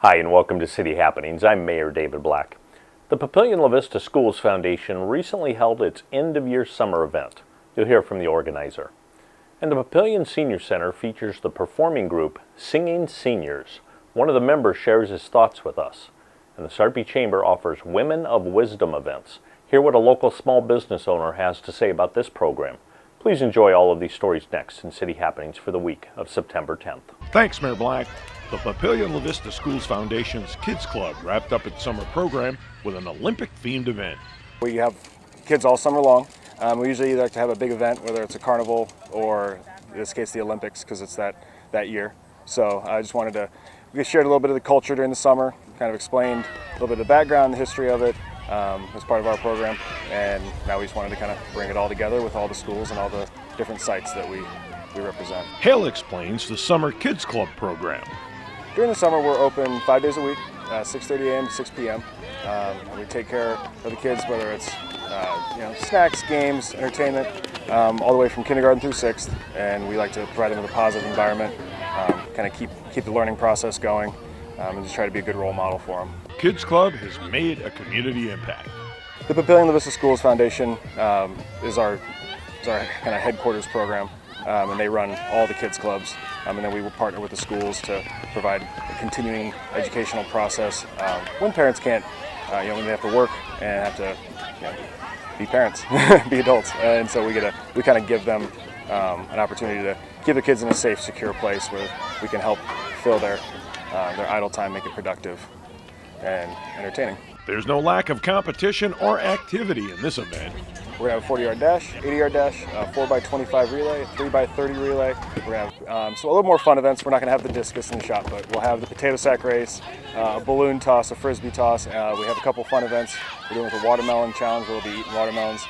Hi, and welcome to City Happenings. I'm Mayor David Black. The Papillion-La Vista Schools Foundation recently held its end-of-year summer event. You'll hear from the organizer. And the Papillion Senior Center features the performing group Singing Seniors. One of the members shares his thoughts with us. And the Sarpy Chamber offers Women of Wisdom events. Hear what a local small business owner has to say about this program. Please enjoy all of these stories next in City Happenings for the week of September 10th. Thanks, Mayor Black. The Papillion-La Vista Schools Foundation's Kids Club wrapped up its summer program with an Olympic-themed event. We have kids all summer long. We usually either like to have a big event, whether it's a carnival or in this case the Olympics, because it's that year. So I just wanted to, we shared a little bit of the culture during the summer, kind of explained a little bit of the background, the history of it as part of our program, and now we just wanted to kind of bring it all together with all the schools and all the different sites that we represent. Hale explains the Summer Kids Club program. During the summer, we're open 5 days a week, 6:30 a.m. to 6 p.m. And we take care of the kids, whether it's snacks, games, entertainment, all the way from kindergarten through 6th. And we like to provide them with a positive environment, kind of keep the learning process going, and just try to be a good role model for them. Kids Club has made a community impact. The Papillion-La Vista Schools Foundation is our kind of headquarters program. And they run all the kids clubs, and then we will partner with the schools to provide a continuing educational process when parents can't, when they have to work and have to be parents, be adults, and so we kind of give them an opportunity to keep the kids in a safe, secure place where we can help fill their idle time, make it productive and entertaining. There's no lack of competition or activity in this event. We're going to have a 40-yard dash, 80-yard dash, a 4x25 relay, a 3x30 relay. We're going to have so a little more fun events. We're not going to have the discus in the shop, but we'll have the potato sack race, a balloon toss, a frisbee toss. We have a couple fun events. We're doing with a watermelon challenge. We'll be eating watermelons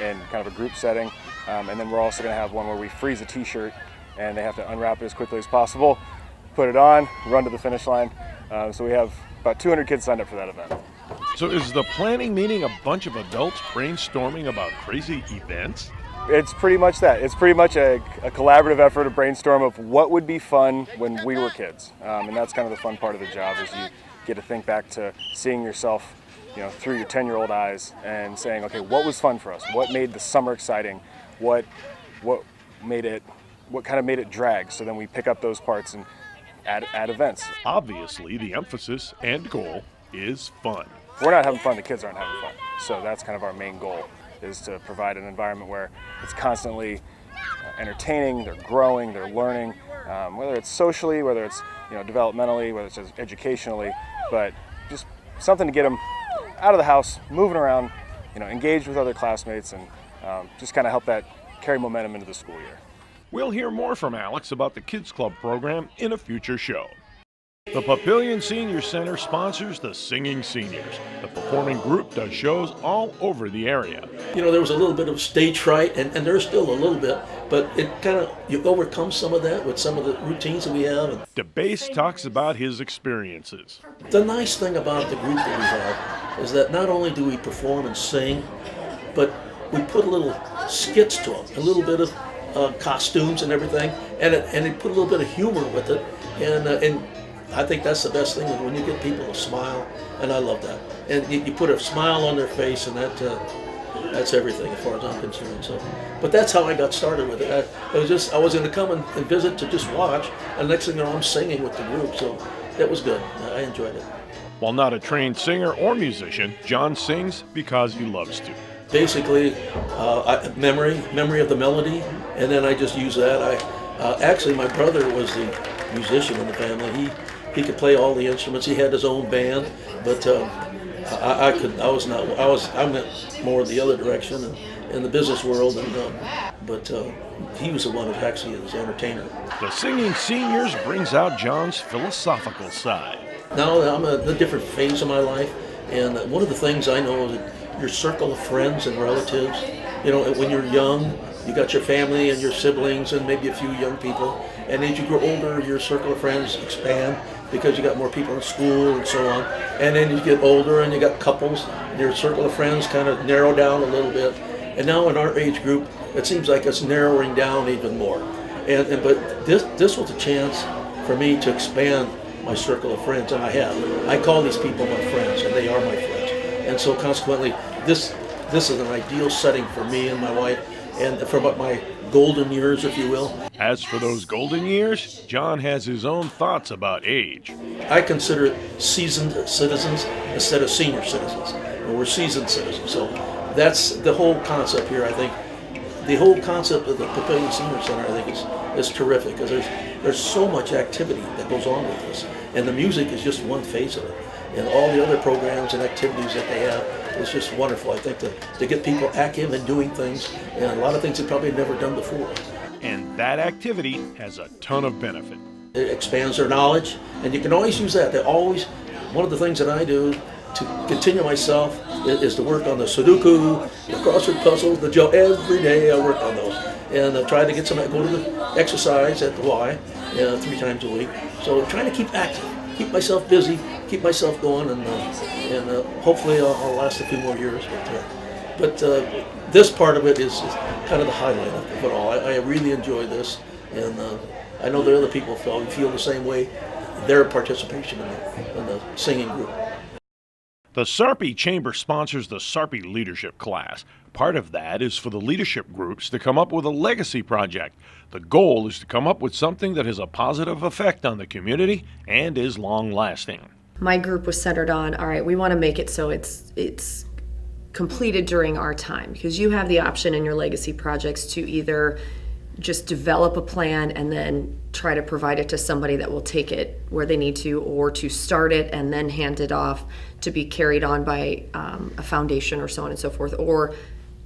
in kind of a group setting. And then we're also going to have one where we freeze a t-shirt, and they have to unwrap it as quickly as possible, put it on, run to the finish line. So we have about 200 kids signed up for that event. So is the planning meeting a bunch of adults brainstorming about crazy events? It's pretty much that. It's pretty much a collaborative effort, a brainstorm of what would be fun when we were kids. And that's kind of the fun part of the job, is you get to think back to seeing yourself through your 10-year-old eyes and saying, okay, what was fun for us? What made the summer exciting? What kind of made it drag? So then we pick up those parts and add events. Obviously, the emphasis and goal is fun. We're not having fun, the kids aren't having fun. So that's kind of our main goal, is to provide an environment where it's constantly entertaining, they're growing, they're learning, whether it's socially, whether it's developmentally, whether it's just educationally, but just something to get them out of the house, moving around, engaged with other classmates, and just kind of help that carry momentum into the school year. We'll hear more from Alex about the Kids Club program in a future show. The Papillion Senior Center sponsors the Singing Seniors. The performing group does shows all over the area. There was a little bit of stage fright, and there's still a little bit, but you overcome some of that with some of the routines that we have. DeBase talks about his experiences. The nice thing about the group that we have is that not only do we perform and sing, but we put a little skits to them, a little bit of costumes and everything, and they put a little bit of humor with it, and I think that's the best thing, is when you get people to smile, and I love that. And you put a smile on their face, and that's everything as far as I'm concerned. So, but that's how I got started with it. I was going to come and visit to just watch, and next thing you know, I'm singing with the group. So that was good. I enjoyed it. While not a trained singer or musician, John sings because he loves to. Basically, memory of the melody, and then I just use that. Actually, my brother was the musician in the family. He could play all the instruments. He had his own band, but I went more the other direction in the business world, but he was the one who actually is the entertainer. The Singing Seniors brings out John's philosophical side. Now I'm in a different phase of my life, and one of the things I know is that your circle of friends and relatives, when you're young, you got your family and your siblings and maybe a few young people, and as you grow older, your circle of friends expand because you got more people in school and so on. And then you get older and you got couples, and your circle of friends kind of narrow down a little bit. And now in our age group, it seems like it's narrowing down even more. But this was a chance for me to expand my circle of friends, and I have. I call these people my friends, and they are my friends. And so consequently, this is an ideal setting for me and my wife, and for my golden years, if you will. As for those golden years, John has his own thoughts about age. I consider it seasoned citizens instead of senior citizens. And we're seasoned citizens. So that's the whole concept here, I think. The whole concept of the Papillion Senior Center, I think, is terrific, because there's so much activity that goes on with this. And the music is just one phase of it. And all the other programs and activities that they have is just wonderful. I think to get people active and doing things, and a lot of things they've probably never done before. And that activity has a ton of benefit. It expands their knowledge, and you can always use that. One of the things that I do to continue myself is to work on the Sudoku, the crossword puzzles, the Joe. Every day I work on those, and I try to get go to the exercise at the Y 3 times a week. So I'm trying to keep active, keep myself busy, keep myself going, and hopefully I'll last a few more years. But this part of it is kind of the highlight of it all. I really enjoy this, and I know the other people feel the same way. Their participation in the singing group. The Sarpy Chamber sponsors the Sarpy Leadership class. Part of that is for the leadership groups to come up with a legacy project. The goal is to come up with something that has a positive effect on the community and is long-lasting. My group was centered on, all right, we want to make it so it's completed during our time, because you have the option in your legacy projects to either just develop a plan and then try to provide it to somebody that will take it where they need to, or to start it and then hand it off to be carried on by a foundation or so on and so forth, or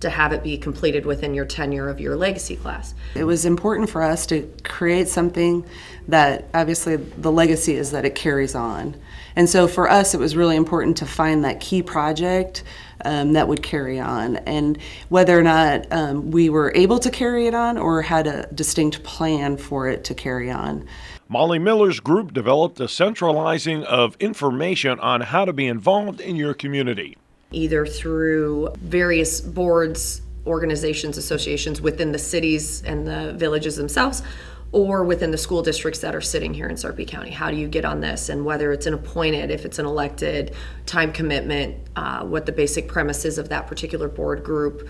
to have it be completed within your tenure of your legacy class. It was important for us to create something that, obviously the legacy is that it carries on. And so for us it was really important to find that key project that would carry on, and whether or not we were able to carry it on or had a distinct plan for it to carry on. Molly Miller's group developed a centralizing of information on how to be involved in your community. Either through various boards, organizations, associations within the cities and the villages themselves, or within the school districts that are sitting here in Sarpy County. How do you get on this? And whether it's an appointed, if it's an elected, time commitment, what the basic premise is of that particular board group,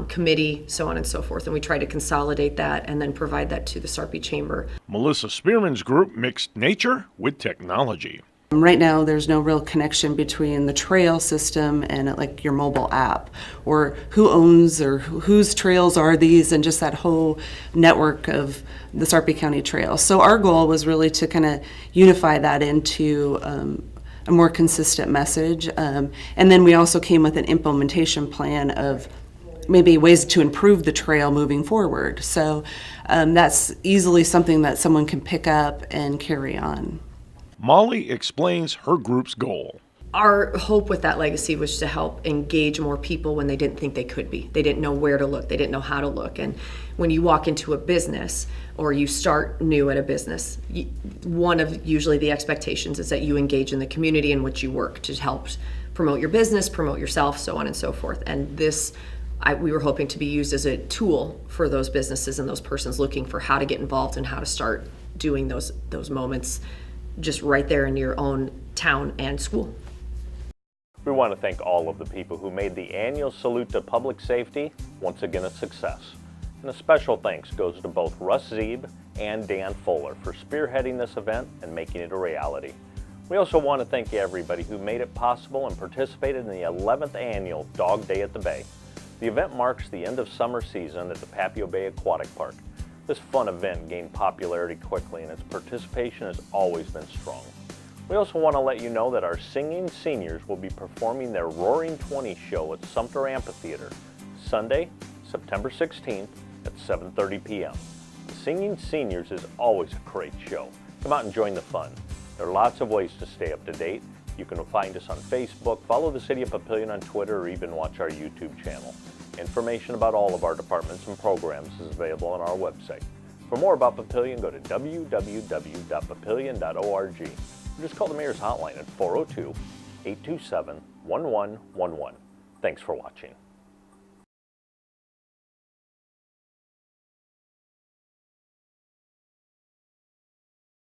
committee, so on and so forth. And we try to consolidate that and then provide that to the Sarpy Chamber. Melissa Spearman's group mixed nature with technology. Right now there's no real connection between the trail system and like your mobile app, or who owns or whose trails are these, and just that whole network of the Sarpy County Trails. So our goal was really to kind of unify that into a more consistent message, and then we also came with an implementation plan of maybe ways to improve the trail moving forward. So that's easily something that someone can pick up and carry on. Molly explains her group's goal. Our hope with that legacy was to help engage more people when they didn't think they could be. They didn't know where to look. They didn't know how to look. And when you walk into a business or you start new at a business, one of usually the expectations is that you engage in the community in which you work to help promote your business, promote yourself, so on and so forth. And this, we were hoping to be used as a tool for those businesses and those persons looking for how to get involved and how to start doing those moments just right there in your own town and school. We want to thank all of the people who made the annual Salute to Public Safety once again a success. And a special thanks goes to both Russ Zeeb and Dan Fuller for spearheading this event and making it a reality. We also want to thank everybody who made it possible and participated in the 11th annual Dog Day at the Bay. The event marks the end of summer season at the Papillion Bay Aquatic Park. This fun event gained popularity quickly, and its participation has always been strong. We also want to let you know that our singing seniors will be performing their Roaring 20 show at Sumter Amphitheater Sunday, September 16th at 7:30 p.m. The Singing Seniors is always a great show. Come out and join the fun. There are lots of ways to stay up to date. You can find us on Facebook, follow the City of Papillion on Twitter, or even watch our YouTube channel. Information about all of our departments and programs is available on our website. For more about Papillion, go to www.papillion.org or just call the Mayor's Hotline at 402-827-1111. Thanks for watching.